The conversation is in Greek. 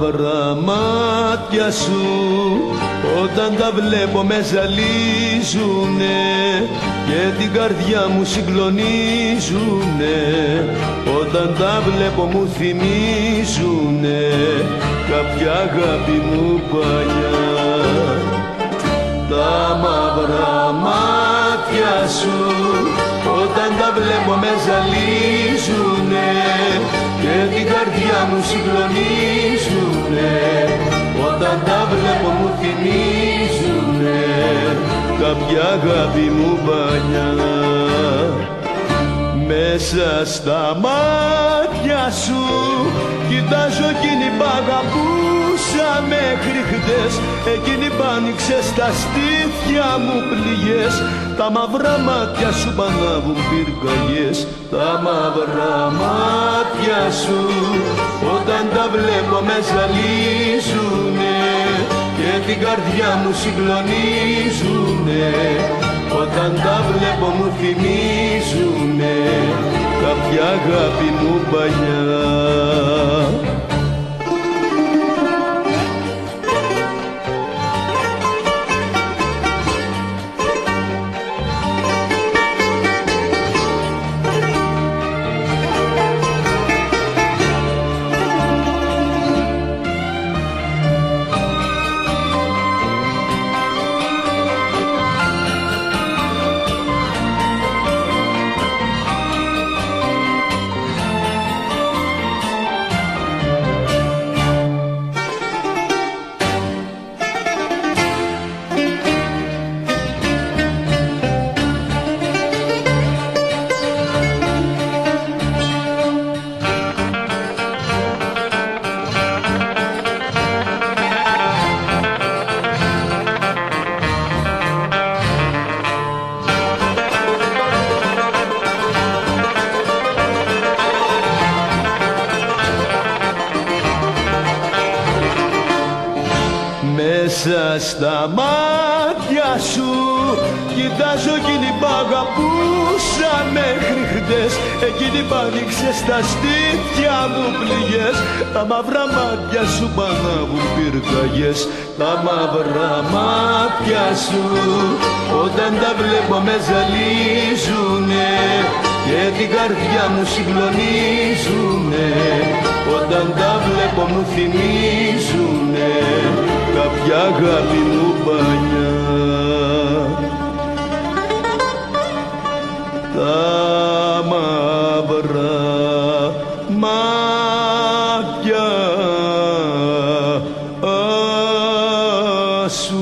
μαύρα μάτια σου όταν τα βλέπω με ζαλίζουνε και την καρδιά μου συγκλονίζουνε. Όταν τα βλέπω μου θυμίζουνε κάποια αγάπη μου παλιά. Τα μαύρα μάτια σου όταν τα βλέπω με ζαλίζουνε και την καρδιά μου συγκλονίζουνε. Όταν τα βλέπω μου θυμίζουνε κάποια αγάπη μου παλιά. Μέσα στα μάτια σου κοιτάζω εκείνη που αγαπούσα μέχρι χτες. Εκείνη που άνοιξε στα στήθια μου πληγές. Τα μαύρα μάτια σου πανάβουν πυρκαγιές. Τα μαύρα μάτια σου όταν τα βλέπω με ζαλίζουνε και την καρδιά μου συγκλονίζουνε. Όταν τα βλέπω μου θυμίζουνε κάποια αγάπη μου παλιά. Μέσα στα μάτια σου κοιτάζω εκείνη που αγαπούσα μέχρι χτες. Εκείνη που άνοιξε στα στήθια μου πληγές. Τα μαύρα μάτια σου πανάβουν πυρκαγιές. Τα μαύρα μάτια σου όταν τα βλέπω με ζαλίζουνε και την καρδιά μου συγκλονίζουνε. Όταν τα βλέπω μου θυμίζουνε κάποια αγάπη μου παλιά. Τα μαύρα μάτια σου